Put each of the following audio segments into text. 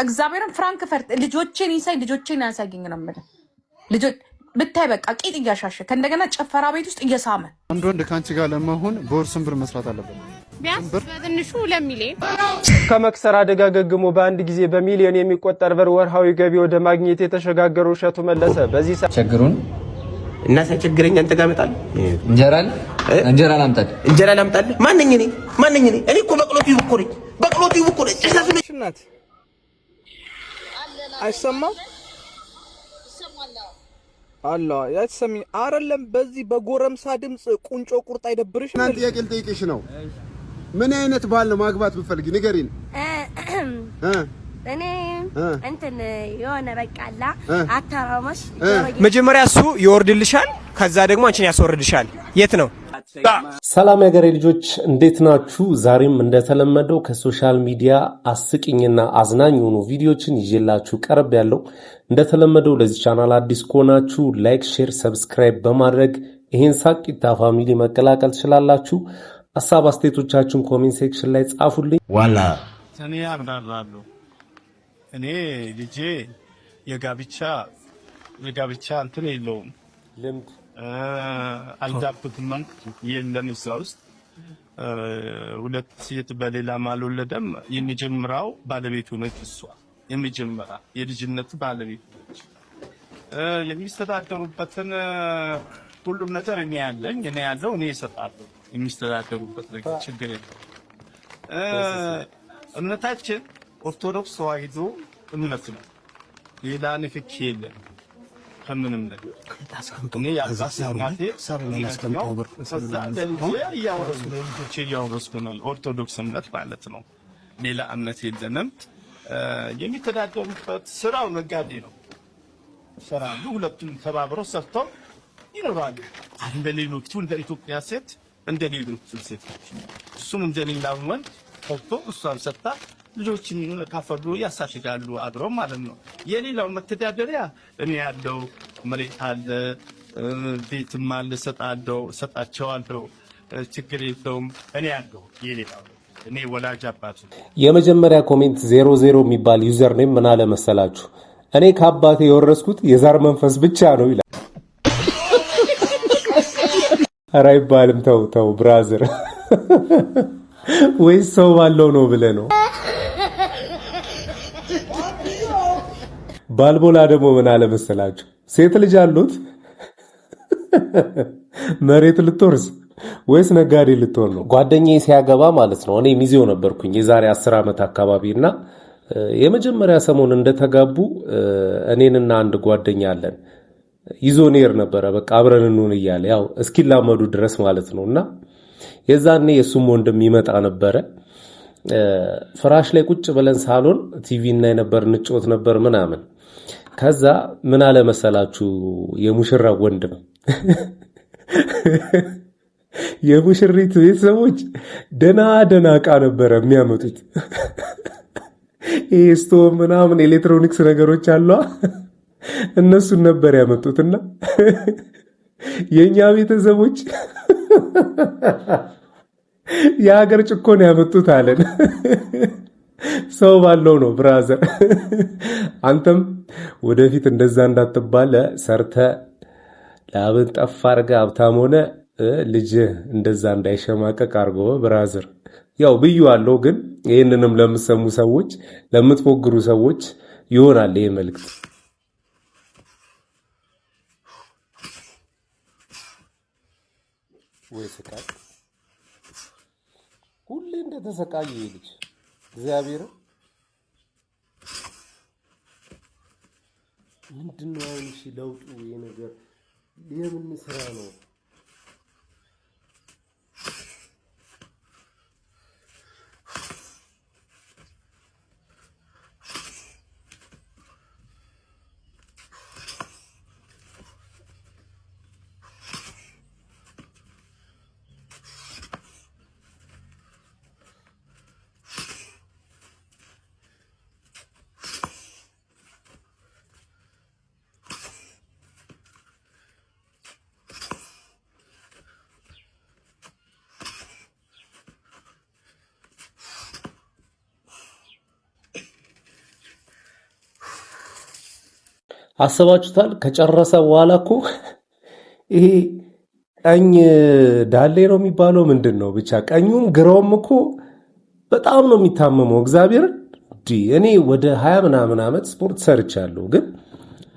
እግዚአብሔርን ፍራንክፈርት ልጆቼን ይሳይ ልጆቼን ያሳየኝ ነው የምልህ። ልጆች ብታይ በቃ ቂጥ እያሻሸ ከእንደገና ጨፈራ ቤት ውስጥ እየሳመ አንድ ወንድ ካንቺ ጋር ለመሆን በወር ብር መስራት አለበት? ቢያንስ በትንሹ 2 ሚሊዮን። ከመክሰር አደጋ ገግሞ በአንድ ጊዜ በሚሊዮን የሚቆጠር ብር ወርሃዊ ገቢ ወደ ማግኘት የተሸጋገረው እሸቱ መለሰ በዚህ ቸግሩን እና ሳይቸግረኝ አንተ ጋር እመጣለሁ። እንጀራ ላምጣልህ። ማንኝ እኔ እኔ እኮ በቅሎት ይውኩሪ እናት አይሰማም አላ ያትሰሚኝ አይደለም። በዚህ በጎረምሳ ድምጽ ቁንጮ ቁርጥ አይደብርሽ? እናንተ ጥያቄ ልጠይቅሽ ነው። ምን አይነት ባል ነው ማግባት ብትፈልጊ ንገሪን። እኔ እንትን የሆነ በቃላ አታራመሽ መጀመሪያ እሱ ይወርድልሻል፣ ከዛ ደግሞ አንቺን ያስወርድሻል። የት ነው? ሰላም ያገሬ ልጆች እንዴት ናችሁ? ዛሬም እንደተለመደው ከሶሻል ሚዲያ አስቂኝና አዝናኝ የሆኑ ቪዲዮችን ይዤላችሁ ቀርብ ያለው። እንደተለመደው ለዚህ ቻናል አዲስ ከሆናችሁ ላይክ፣ ሼር፣ ሰብስክራይብ በማድረግ ይሄን ሳቂታ ፋሚሊ መቀላቀል ትችላላችሁ። ሐሳብ አስተያየቶቻችሁን ኮሜንት ሴክሽን ላይ ጻፉልኝ። ዋላ እኔ አብራራለሁ። እኔ ልጄ የጋብቻ እንትን የለውም ልምድ አልዳብትም የለም። እዛ ውስጥ ሁለት ሴት በሌላም አልወለደም። የሚጀምራው ባለቤቱ ነች። እሷ የሚጀምራ የልጅነት ባለቤቱ ነች። የሚስተዳደሩበትን ሁሉም ነገር እኔ ያለው እኔ እሰጣለሁ። የሚስተዳደሩበት ነገር ችግር የለም። እምነታችን ኦርቶዶክስ ተዋሕዶ እምነት ነው። ሌላ ንክኪ የለም ከምንም ነገር እኔ እያወረስኩ ነው። ኦርቶዶክስ እምነት ማለት ነው። ሌላ እምነት የለንም። የሚተዳደሩበት ስራው ነጋዴ ነው። ይሰራሉ። ሁለቱም ተባብረው ሰርተው ይኖራሉ። እንደ ሌሎቹ እንደ ኢትዮጵያ ሴት እንደ ሌሎቹ ሴቶች እሱም እንደ ሌላው ወንድ ሰርቶ እሷን ሰጥታ ልጆችን ካፈሉ ያሳሽጋሉ አድሮ ማለት ነው። የሌላው መተዳደሪያ እኔ ያለው መሬት አለ፣ ቤትም አለ፣ ሰጣቸዋለሁ። ችግር የለውም። እኔ ያለው የሌላው እኔ ወላጅ አባቱ። የመጀመሪያ ኮሜንት 00 የሚባል ዩዘር ኔም ምን አለ መሰላችሁ? እኔ ከአባቴ የወረስኩት የዛር መንፈስ ብቻ ነው ይላል። ኧረ አይባልም። ተው ብራዘር፣ ወይስ ሰው ባለው ነው ብለህ ነው? ባልቦላ ደግሞ ምን አለ መሰላችሁ? ሴት ልጅ አሉት መሬት ልትወርስ ወይስ ነጋዴ ልትሆን ነው? ጓደኛዬ ሲያገባ ማለት ነው። እኔ ሚዜው ነበርኩኝ የዛሬ 10 ዓመት አካባቢና የመጀመሪያ ሰሞን እንደተጋቡ እኔንና አንድ ጓደኛ አለን ይዞን ይር ነበረ። በቃ አብረን እንሁን እያለ ያው እስኪላመዱ ድረስ ማለት ነውና የዛኔ የሱም ወንድም ይመጣ ነበረ። ፍራሽ ላይ ቁጭ ብለን ሳሎን ቲቪ እና ነበር እንጫወት ነበር ምናምን። ከዛ ምን አለ መሰላችሁ? የሙሽራ ወንድም የሙሽሪት ቤተሰቦች ደና ዕቃ ነበረ የሚያመጡት። ስቶቭ ምናምን ኤሌክትሮኒክስ ነገሮች አሉ፣ እነሱን ነበር ያመጡትና የኛ ቤተሰቦች የሀገር ጭኮን ያመጡት አለን። ሰው ባለው ነው ብራዘር። አንተም ወደፊት እንደዛ እንዳትባለ ሰርተ ላብን ጠፍ አድርገህ ሀብታም ሆነ ልጅ እንደዛ እንዳይሸማቀቅ አድርጎ ብራዘር። ያው ብዬዋለሁ፣ ግን ይህንንም ለምትሰሙ ሰዎች ለምትፎግሩ ሰዎች ይሆናል ይሄ መልእክት። ወይ ስቃይ! ሁሌ እንደተሰቃየ ልጅ እግዚአብሔር ምንድነው አይንሽ ለውጡ? ይሄ ነገር የምን ስራ ነው? አሰባችሁታል? ከጨረሰ በኋላ እኮ ይሄ ቀኝ ዳሌ ነው የሚባለው ምንድነው ብቻ ቀኙም ግራውም እኮ በጣም ነው የሚታመመው። እግዚአብሔር እኔ ወደ 20 ምናምን ዓመት ስፖርት ሰርቻለሁ፣ ግን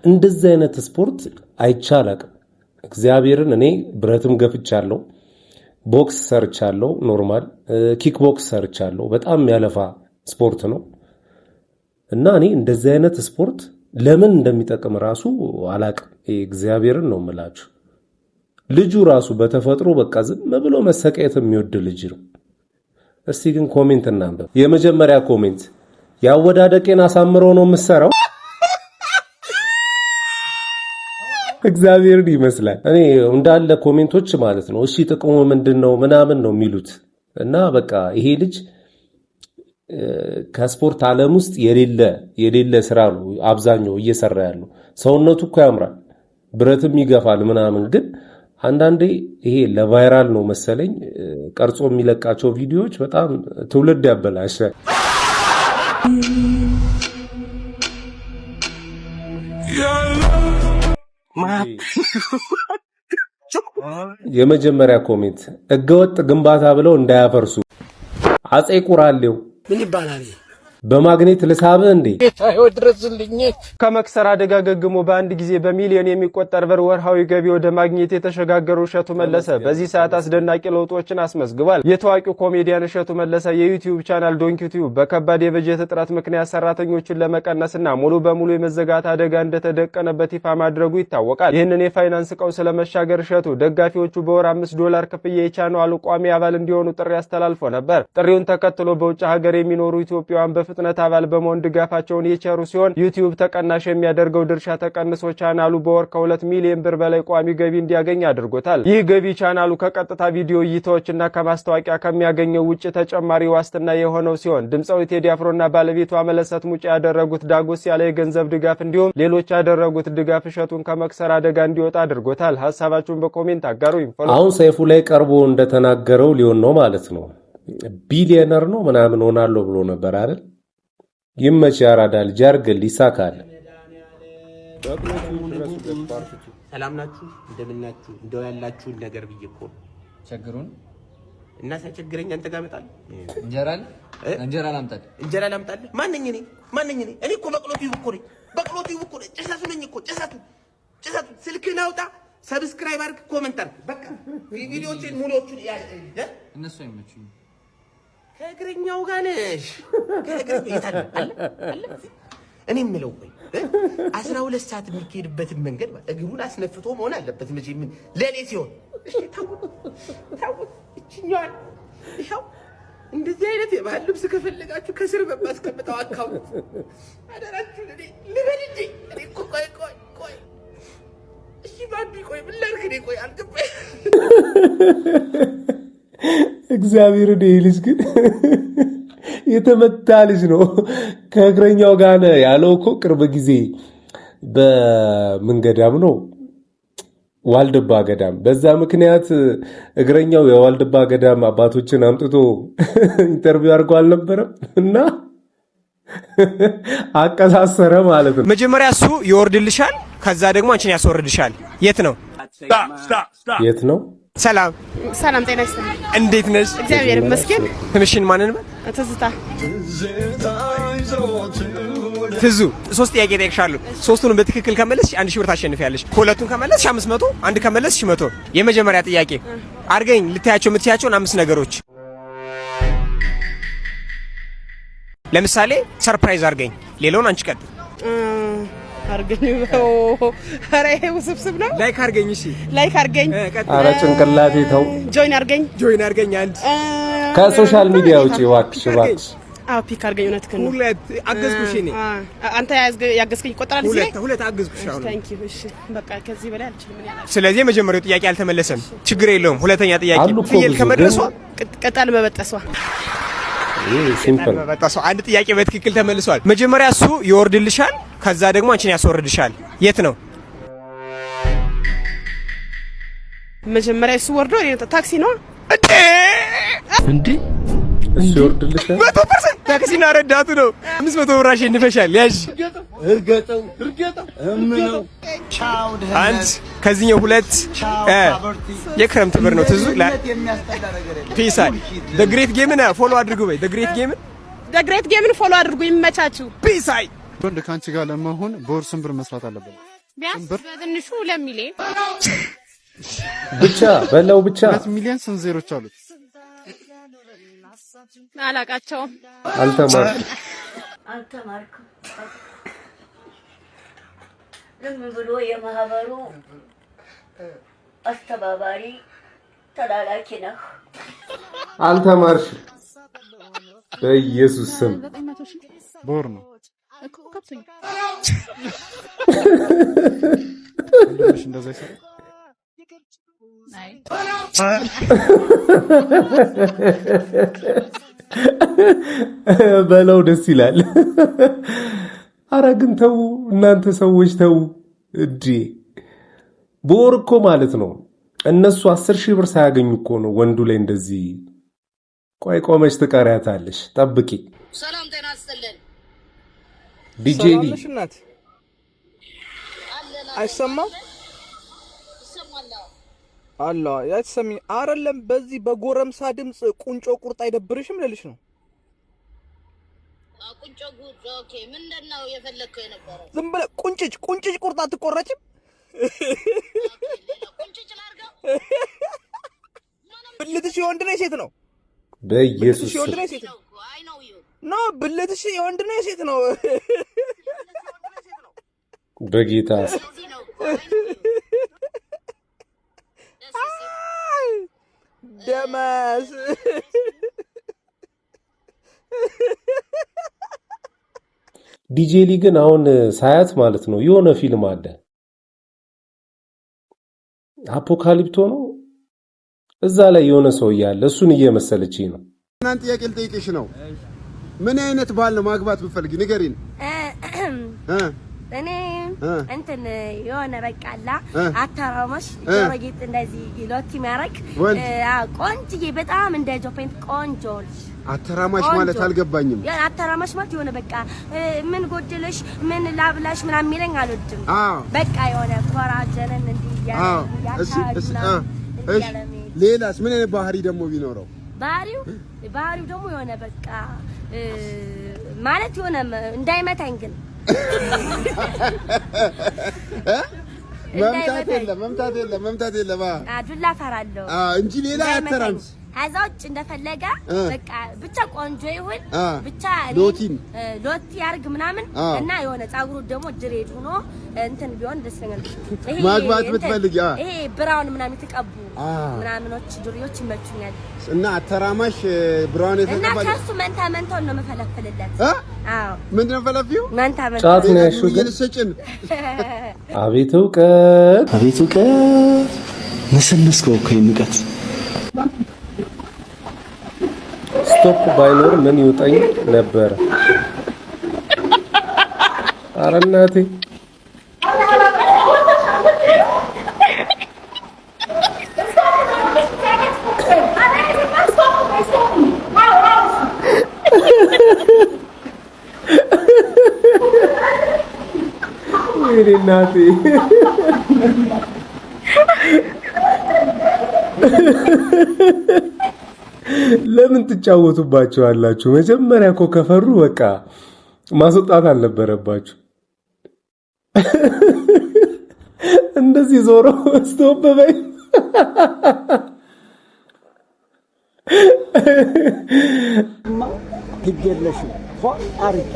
እንደዚህ አይነት ስፖርት አይቻልም። እግዚአብሔርን እኔ ብረትም ገፍቻለሁ፣ ቦክስ ሰርቻለሁ፣ ኖርማል ኪክ ቦክስ ሰርቻለሁ። በጣም የሚያለፋ ስፖርት ነው እና እኔ እንደዚህ አይነት ስፖርት ለምን እንደሚጠቅም ራሱ አላቅም። እግዚአብሔርን ነው የምላችሁ። ልጁ ራሱ በተፈጥሮ በቃ ዝም ብሎ መሰቃየት የሚወድ ልጅ ነው። እስቲ ግን ኮሜንት እናንብብ። የመጀመሪያ ኮሜንት ያወዳደቄን አሳምረው ነው የምሰራው። እግዚአብሔርን ይመስላል። እኔ እንዳለ ኮሜንቶች ማለት ነው እሺ ጥቅሙ ምንድነው ምናምን ነው የሚሉት እና በቃ ይሄ ልጅ ከስፖርት ዓለም ውስጥ የሌለ ስራ ነው አብዛኛው እየሰራ ያለው። ሰውነቱ እኮ ያምራል፣ ብረትም ይገፋል ምናምን፣ ግን አንዳንዴ ይሄ ለቫይራል ነው መሰለኝ ቀርጾ የሚለቃቸው ቪዲዮዎች በጣም ትውልድ ያበላሻል። የመጀመሪያ ኮሜንት ህገወጥ ግንባታ ብለው እንዳያፈርሱ። አጼ ቁራሌው ምን ይባላል? በማግኔት ልሳብህ እንዴ? ጌታዬ ድረስልኝ። ከመክሰር አደጋ ገግሞ በአንድ ጊዜ በሚሊዮን የሚቆጠር ብር ወርሃዊ ገቢ ወደ ማግኘት የተሸጋገሩ እሸቱ መለሰ በዚህ ሰዓት አስደናቂ ለውጦችን አስመዝግቧል። የታዋቂው ኮሜዲያን እሸቱ መለሰ የዩቲዩብ ቻናል ዶንኪቲዩብ በከባድ የበጀት እጥረት ምክንያት ሰራተኞችን ለመቀነስና ሙሉ በሙሉ የመዘጋት አደጋ እንደተደቀነበት ይፋ ማድረጉ ይታወቃል። ይህንን የፋይናንስ ቀውስ ለመሻገር እሸቱ ደጋፊዎቹ በወር $5 ክፍያ የቻናሉ ቋሚ አባል እንዲሆኑ ጥሪ አስተላልፎ ነበር። ጥሪውን ተከትሎ በውጭ ሀገር የሚኖሩ ኢትዮጵያውያን ፍጥነት አባል በመሆን ድጋፋቸውን የቸሩ ሲሆን ዩቲዩብ ተቀናሽ የሚያደርገው ድርሻ ተቀንሶ ቻናሉ በወር ከ2 ሚሊዮን ብር በላይ ቋሚ ገቢ እንዲያገኝ አድርጎታል። ይህ ገቢ ቻናሉ ከቀጥታ ቪዲዮ እይታዎችና ከማስታወቂያ ከሚያገኘው ውጭ ተጨማሪ ዋስትና የሆነው ሲሆን ድምጻዊ ቴዲ አፍሮና ባለቤቷ መለሰት ሙጬ ያደረጉት ዳጎስ ያለ የገንዘብ ድጋፍ እንዲሁም ሌሎች ያደረጉት ድጋፍ እሸቱን ከመክሰር አደጋ እንዲወጣ አድርጎታል። ሐሳባችሁን በኮሜንት አጋሩ። አሁን ሰይፉ ላይ ቀርቦ እንደተናገረው ሊሆን ነው ማለት ነው። ቢሊየነር ነው ምናምን ሆናለሁ ብሎ ነበር አይደል? ይመች ያራዳል ጃርግል ይሳካል። ሰላም ናችሁ? እንደምናችሁ? እንደው ያላችሁን ነገር ብዬ እኮ ቸግሩን እና ሳይቸግረኝ አንተ ጋር እመጣለሁ። እንጀራ ላምጣልህ። ማንኝ እኔ እኔ እኮ በቅሎት እኮ ነኝ። ጭሰቱ ነኝ እኮ ጭሰቱ። ስልክህን አውጣ፣ ሰብስክራይብ አድርግ፣ ኮሜንት አድርግ። በቃ ቪዲዮዎችን ሙሉዎቹን እነሱ አይመቹኝ። ከእግረኛው ጋር ነሽ። እኔ የምለው ቆይ 12 ሰዓት የሚካሄድበትን መንገድ እግሩን አስነፍቶ መሆን አለበት። መቼ ምን ለኔ ሲሆን እሺ ታውቁ እቺኛል ይሄው እንደዚህ አይነት የባህል ልብስ ከፈለጋችሁ ከስር በማስቀምጠው አካውንት አደራችሁ። እኔ ልበል እንጂ እኔ እኮ ቆይ እሺ ባንዱ ቆይ ምን ላድርግ? እኔ ቆይ አልገባኝ። እግዚአብሔር ይሄ ልጅ ግን የተመታ ልጅ ነው። ከእግረኛው ጋር ያለው እኮ ቅርብ ጊዜ በመንገዳም ነው ዋልድባ ገዳም። በዛ ምክንያት እግረኛው የዋልድባ ገዳም አባቶችን አምጥቶ ኢንተርቪው አድርጎ አልነበረም እና አቀሳሰረ ማለት ነው። መጀመሪያ እሱ ይወርድልሻል፣ ከዛ ደግሞ አንቺን ያስወርድሻል። የት ነው? ሰላም ጤና ይስጥልኝ። እንዴት ነሽ? እግዚአብሔር ይመስገን። ትንሽን ማንን ነው? ትዝታ ትዙ 3 ጥያቄ ጠይቅሻለሁ። 3ቱንም በትክክል ከመለስሽ 1000 ብር ታሸንፊያለሽ። ሁለቱን ከመለስሽ 500፣ አንድ ከመለስሽ 100። የመጀመሪያ ጥያቄ አርገኝ ልታያቸው የምትያቸውን 5 ነገሮች። ለምሳሌ ሰርፕራይዝ አርገኝ፣ ሌላውን አንቺ ቀጥ አርገኝ። ኧረ ይሄ ውስብስብ ነው። ላይክ አርገኝ። እሺ ላይክ አርገኝ። ኧረ ጭንቅላቴ ተው። ጆይን አርገኝ። አንድ ከሶሻል ሚዲያ ውጪ እባክሽ። አዎ ፒክ አርገኝ። እውነትህን ነው። ሁለት አገዝኩሽ። እኔ አንተ ያገዝከኝ ይቆጠራል። ሁለት አገዝኩሽ። አሁን ታንክ ዩ። እሺ በቃ ከዚህ በላይ አልችልም እኔ አላልኩም። ስለዚህ የመጀመሪያው ጥያቄ አልተመለሰም። ችግር የለውም። ሁለተኛ ጥያቄ ፍየል ከመድረሷ ቅጠል መበጠሷ። ሲምፕል በጣም አንድ ጥያቄ በትክክል ተመልሷል። መጀመሪያ እሱ ይወርድልሻል፣ ከዛ ደግሞ አንቺን ያስወርድሻል። የት ነው? መጀመሪያ እሱ ወርዶ ታክሲ ነው እንዴ? እሱ ይወርድልሻል። 100% ታክሲና ረዳቱ ነው። 500 ብር አሸንፈሻል። ያዥ እርገጠው እምነው አንድ ከዚህኛው ሁለት የክረምት ብር ነው ትዙ ፒስ አይ ዘ ግሬት ጌምን ፎሎ አድርጉ በይ ዘ ግሬት ጌምን ፎሎ አድርጉ ይመቻችሁ ፒስ አይ ወንድ ካንቺ ጋር ለመሆን በወር ስንት ብር መስራት አለበት? ቢያንስ በትንሹ 2 ሚሊዮን ብቻ በለው ብቻ 2 ሚሊዮን ስንት ዜሮች አሉት? አላቃቸውም። አልተማርኩም። ዝም ብሎ የማህበሩ አስተባባሪ ተላላኪ ነህ። አልተማርሽ በኢየሱስ ስም በወር ነው እኮ ከብቶኝ እንደዛ ይሰራ አይ በለው ደስ ይላል። አረ ግን ተው እናንተ ሰዎች ተው እዲ በወር እኮ ማለት ነው እነሱ 10,000 ብር ሳያገኙ እኮ ነው ወንዱ ላይ እንደዚህ ቆይ ቆመች ትቀሪያታለሽ ጠብቂ ሰላም ጤና ይስጥልን ዲጄዲ አይሰማም አላ ያትሰሚ አይደለም በዚህ በጎረምሳ ድምጽ ቁንጮ ቁርጥ አይደብርሽም ልልሽ ነው ቁንጮ ጉድ ኦኬ ምንድነው የፈለከው የነበረው ዝም ብለህ ቁንጭጭ ቁርጥ አትቆረጭም ቁንጭጭ ላርጋው ብልትሽ የወንድ ነው የሴት ነው በኢየሱስ የወንድ ነው የሴት ነው ኖ ብልትሽ የወንድ ነው የሴት ነው በጌታ ደማስ ዲጄሊ ግን አሁን ሳያት ማለት ነው የሆነ ፊልም አለ አፖካሊፕቶ ነው እዛ ላይ የሆነ ሰው ያለ እሱን እየመሰለችኝ ነው እናንተ ጥያቄ ልጠይቅሽ ነው ምን አይነት ባል ነው ማግባት ብፈልጊ ንገሪን እኔ እንትን የሆነ በቃላ አተራማሽ ጆሮጌጥ እንደዚህ ሎቲ ማረክ ቆንጆዬ በጣም እንደ ጆፔንት ቆንጆልሽ አተራማሽ ማለት አልገባኝም ያ አተራማሽ ማለት የሆነ በቃ ምን ጎደለሽ ምን ላብላሽ ምናምን የሚለኝ አልወድም በቃ የሆነ ኮራጀነን እንዲያ እሺ ሌላስ ምን አይነት ባህሪ ደግሞ ቢኖረው ባህሪው ደግሞ የሆነ በቃ ማለት የሆነ እንዳይመታኝ ግን መምታት የለም ዱላ ፈራለሁ እንጂ ሌላ አተራምስ አዛውጭ እንደፈለገ በቃ ብቻ ቆንጆ ይሁን ብቻ ሎቲ ያርግ ምናምን እና የሆነ ጻጉሩ ደግሞ ድሬድ ሆኖ እንትን ቢሆን ደስ ይለኛል ማግባት ብትፈልጊ ይሄ ብራውን ምናምን ተቀቡ ምናምኖች ዱሪዮች ይመቹኛል እና አተራማሽ ብራውን የተቀባ እና ከሱ መንታ ነው መፈለፍልለት ምን ነው ፈለፊው መንታ ጫት ነው ያሹ ይልሰጭን አቤት እውቀት ነስነስከው ከይምቀት ስቶፕ ባይኖር ምን ይውጣኝ ነበር አረናቴ ወይኔናቴ ለምን ትጫወቱባቸዋላችሁ? መጀመሪያ እኮ ከፈሩ በቃ ማስወጣት አልነበረባችሁ። እንደዚህ ዞሮ ስቶፕ በይ። ግዴለሽ አርቂ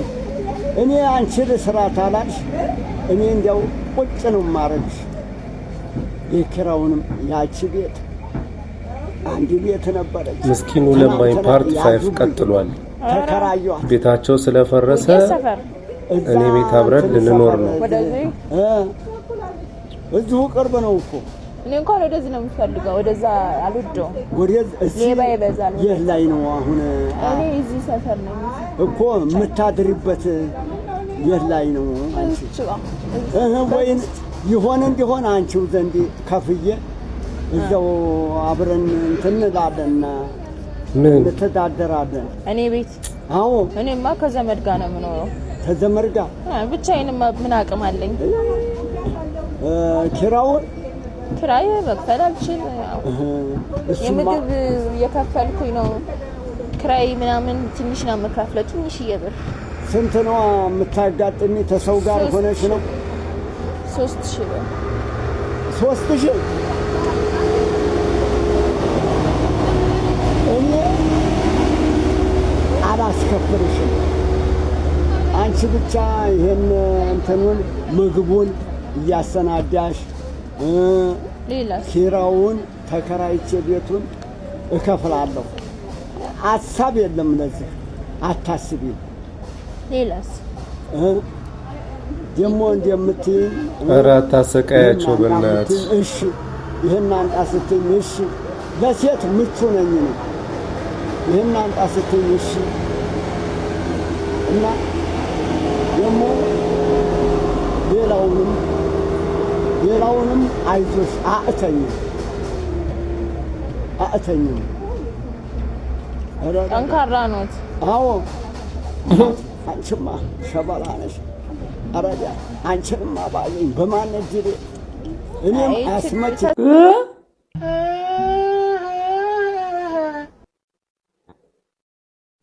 እኔ አንቺ ለስራ ታላልሽ እኔ እንዲያው ቁጭ ነው ማረግሽ የኪራውንም ያቺ ቤት አንድ ቤት ነበረች ምስኪኑ ለማይ ፓርት 5 ቀጥሏል። ተከራዩት ቤታቸው ስለፈረሰ እኔ ቤት አብረን ልንኖር ነው። እዚሁ ቅርብ ነው እኮ እኔ እንኳን ወደዚህ ነው የምፈልገው ወደዛ አልወደውም ወደዚህ ሌባ ይበዛል የት ላይ ነው አሁን እኔ እዚህ ሰፈር ነኝ እኮ የምታድሪበት የት ላይ ነው አንቺ ወይን ይሆን እንዲሆን አንቺው ዘንድ ከፍዬ እዛው አብረን እንትንላለና ምን ተዳደራለን እኔ ቤት አዎ እኔማ ከዘመድ ጋር ነው የምኖረው ከዘመድ ጋር ብቻዬን ምን አቅም አለኝ? ኪራውን ኪራይ መክፈል አልችል። የምግብ የከፈልኩኝ ነው። ኪራይ ምናምን ትንሽ ነው የምከፍለው፣ ትንሽ ይብር። ስንት ነው የምታጋጥሚ? ተሰው ጋር ሆነሽ ነው? 3000 ብር። 3000? እኔ አላስከፍልሽም። አንቺ ብቻ ይሄን እንትኑን ምግቡን እያሰናዳሽ ኪራውን ተከራይቼ ቤቱን እከፍላለሁ። ሀሳብ የለም ለዚህ አታስቢ። ሌላስ ደግሞ እንደምትይኝ ኧረ አታሰቃያቸው በእናትህ። እሺ ይሄን አንጣ ስትይኝ እሺ፣ ለሴት ምቹ ነኝ ነው። ይሄን አንጣ ስትይኝ እሺ። እና ደግሞ ሌላውንም አይዞሽ አእተኝም ጠንካራ ኖት። አዎ አንቺማ ሸበላ ነሽ። አረዳ አንቺንማ ባየኝ በማን እጅ እኔም አስመች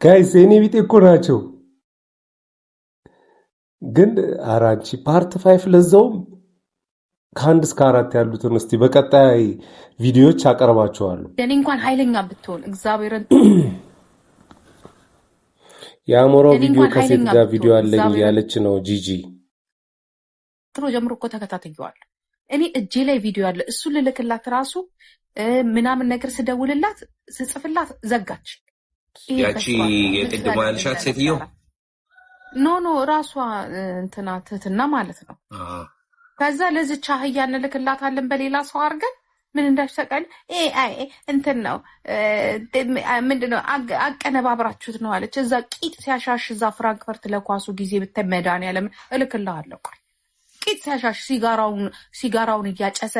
ጋይስ የኔ ቢጤ እኮ ናቸው። ግን ኧረ አንቺ ፓርት 5 ለዛውም ከ1 እስከ 4 ያሉትን እስቲ በቀጣይ ቪዲዮዎች አቀርባቸዋለሁ። እኔ እንኳን ኃይለኛ ብትሆን እግዚአብሔርን የአሞራው ቪዲዮ ከሴት ጋር ቪዲዮ አለኝ ያለች ነው ጂጂ። ጥሩ ጀምሮ እኮ ተከታተየዋል። እኔ እጄ ላይ ቪዲዮ አለ። እሱ ልልክላት ራሱ ምናምን ነገር ስደውልላት ስጽፍላት ዘጋች። ያቺ የቅድሞ ያልሻት ሴትዮ ኖ ራሷ እንትና ትህትና ማለት ነው። ከዛ ለዚች አህያ እንልክላታለን በሌላ ሰው አድርገን ምን እንዳሽተቀል አይ እንትን ነው ምንድነው አቀነባብራችሁት ነው አለች። እዛ ቂጥ ሲያሻሽ እዛ ፍራንክፈርት ለኳሱ ጊዜ በተመዳን ያለም እልክልሃለሁ። ቂጥ ሲያሻሽ ሲጋራውን እያጨሰ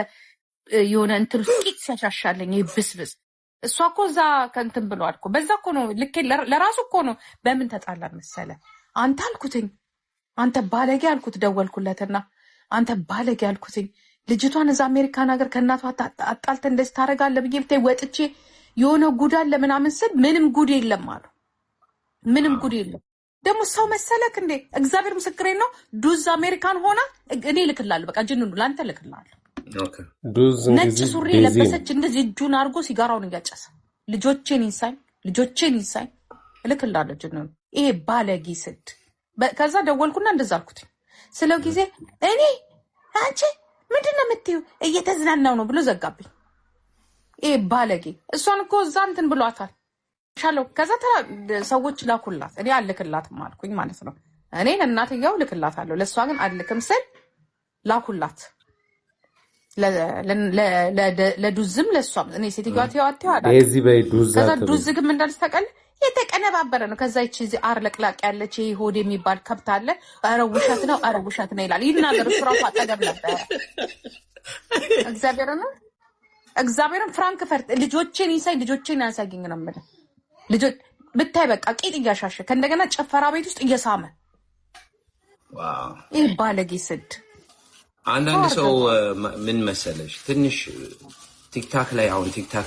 የሆነ እንትን ቂጥ ሲያሻሻለኝ ይብስብስ። እሷ እኮ እዛ ከእንትን ብሏል እኮ በዛ እኮ ነው ልክ ለራሱ እኮ ነው። በምን ተጣላን መሰለ አንተ አልኩትኝ፣ አንተ ባለጌ አልኩት። ደወልኩለትና አንተ ባለጌ አልኩትኝ ልጅቷን እዛ አሜሪካን ሀገር ከእናቷ አጣልተ እንደዚህ ታደርጋለህ ብዬ ብታይ ወጥቼ የሆነ ጉድ አለ ምናምን ስል ምንም ጉድ የለም አሉ። ምንም ጉድ የለም። ደግሞ ሰው መሰለክ እንዴ? እግዚአብሔር ምስክሬ ነው። ዱዝ አሜሪካን ሆና እኔ ልክላለሁ። በቃ ጅንኑ ላንተ ልክላለሁ። ነጭ ሱሪ ለበሰች እንደዚህ እጁን አድርጎ ሲጋራውን እያጨሰ ልጆቼን ይንሳኝ ልክላለሁ። ጅንኑ ይሄ ባለጌ ስድ። ከዛ ደወልኩና እንደዛ አልኩት። ስለው ጊዜ እኔ አንቺ ምንድነው የምትይው? እየተዝናናው ነው ብሎ ዘጋብኝ። ይሄ ባለጌ እሷን እኮ እዛ እንትን ብሏታል ሻለው። ከዛ ሰዎች ላኩላት። እኔ አልክላትም አልኩኝ ማለት ነው። እኔ ለእናትየው ልክላታለሁ፣ ለእሷ ግን አልክም ስል ላኩላት። ለዱዝም ለእሷም እኔ ሴትዮዋ ተዋተው አዳ እዚህ በዱዝ ከዛ ዱዝ ግን እንዳልስተቀል የተቀነባበረ ነው። ከዛ ይቺ እዚህ አርለቅላቅ ያለች ይሄ ሆድ የሚባል ከብት አለ። ኧረ ውሸት ነው ይላል። ይናገር እሱ ራሱ አጠገብ ነበር። እግዚአብሔርን ፍራንክፈርት ልጆቼን ያሳየኝ ነው የምልህ። ልጆች ብታይ በቃ ቂጥ እያሻሸ ከእንደገና ጨፈራ ቤት ውስጥ እየሳመ ይህ ባለጌ ስድ። አንዳንድ ሰው ምን መሰለሽ ትንሽ ቲክታክ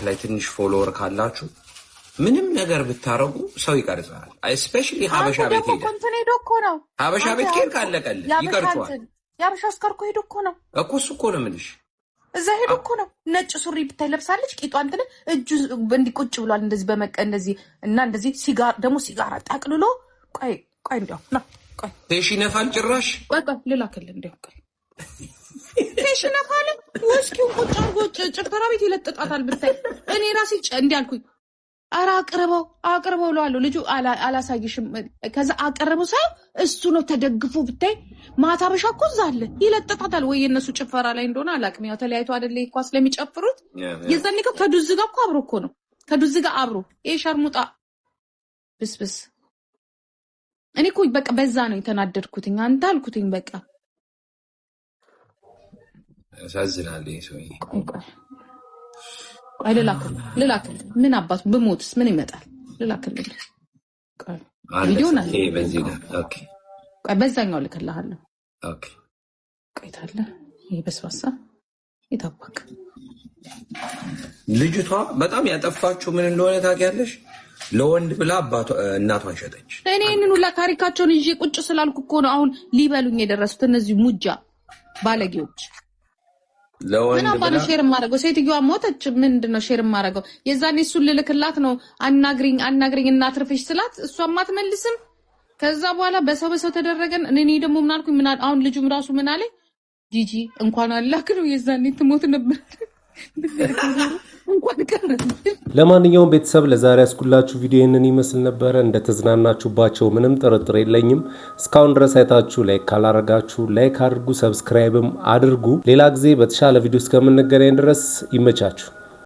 ላይ ትንሽ ፎሎወር ካላችሁ ምንም ነገር ብታረጉ ሰው ይቀርጻል። እስፔሻሊ ሀበሻ ቤት ሄዶ እኮ ነው። ሀበሻ ቤት ከሄድ ካለቀል ይቀርጻል። የሀበሻ እስከርኮ ሄዶ እኮ ነው እሱ እኮ ነው የምልሽ። እዛ ሄዶ እኮ ነው። ነጭ ሱሪ ብታይ ለብሳለች። ቂጧ እንትን እጁ እንዲህ ቁጭ ብሏል። እንደዚህ በመቀ እንደዚህ እና እንደዚህ ሲጋራ ጠቅልሎ ቆይ እንዲያው ነው ቆይ ቴሽ ይነፋል። ጭራሽ ቆይ ልላክልህ እንዲያው ቆይ ቴሽ ይነፋል። ወስኪውን ቁጭ አድርጎ ጭፈራ ቤት ይለጥጣታል ብታይ። እኔ ራሴ እንዲህ ኧረ አቅርበው እለዋለሁ። ልጁ አላሳይሽም። ከዛ አቀረበው ሳይ እሱ ነው ተደግፎ ብታይ። ማታ በሻ እኮ እዛ አለ ይለጥጣታል። ወይ የእነሱ ጭፈራ ላይ እንደሆነ አላውቅም። ያው ተለያይቶ አይደለ ኳስ ስለሚጨፍሩት የዛኔ ከዱዝ ጋር እኮ አብሮ እኮ ነው። ከዱዝ ጋር አብሮ ይሄ ሸርሙጣ ብስብስ። እኔ እኮ በቃ በዛ ነው የተናደድኩትኝ። አንተ አልኩትኝ በቃ ያሳዝናል ሰውዬ። ቆይ ልላክልህ። ምን አባቱ ብሞትስ ምን ይመጣል? ልላክልህ። ቆይ ቪዲዮ ነው በዚህ ጋር ኦኬ በዛኛው ልክልሃለሁ። ኦኬ ቆይታለ ይሄ በስዋሳ ይታወቅ። ልጅቷ በጣም ያጠፋችው ምን እንደሆነ ታውቂያለሽ? ለወንድ ብላ እናቷን ሸጠች። እኔን ሁላ ታሪካቸውን ይዤ ቁጭ ስላልኩ እኮ ነው አሁን ሊበሉኝ የደረሱት እነዚህ ሙጃ ባለጌዎች። ለወንድ ብላ ሼር ማረገው ሴትዮዋ ሞተች። ምንድነው ሼር ማረገው? የዛኔ እሱን ልልክላት ነው አናግሪኝ እናትርፍሽ ስላት እሷም አትመልስም። ከዛ በኋላ በሰው ተደረገን። እኔ ደግሞ ምን አልኩኝ? አሁን ልጁም ራሱ ምን አለኝ? ጂጂ እንኳን አላክ ነው የዛኔ ትሞት ነበር እንኳን ቀረ። ለማንኛውም ቤተሰብ ለዛሬ ያስኩላችሁ ቪዲዮ ይሄንን ይመስል ነበር። እንደተዝናናችሁባቸው ምንም ጥርጥር የለኝም። እስካሁን ድረስ አይታችሁ ላይክ ካላረጋችሁ ላይክ አድርጉ፣ ሰብስክራይብም አድርጉ። ሌላ ጊዜ በተሻለ ቪዲዮ እስከምንገናኝ ድረስ ይመቻችሁ።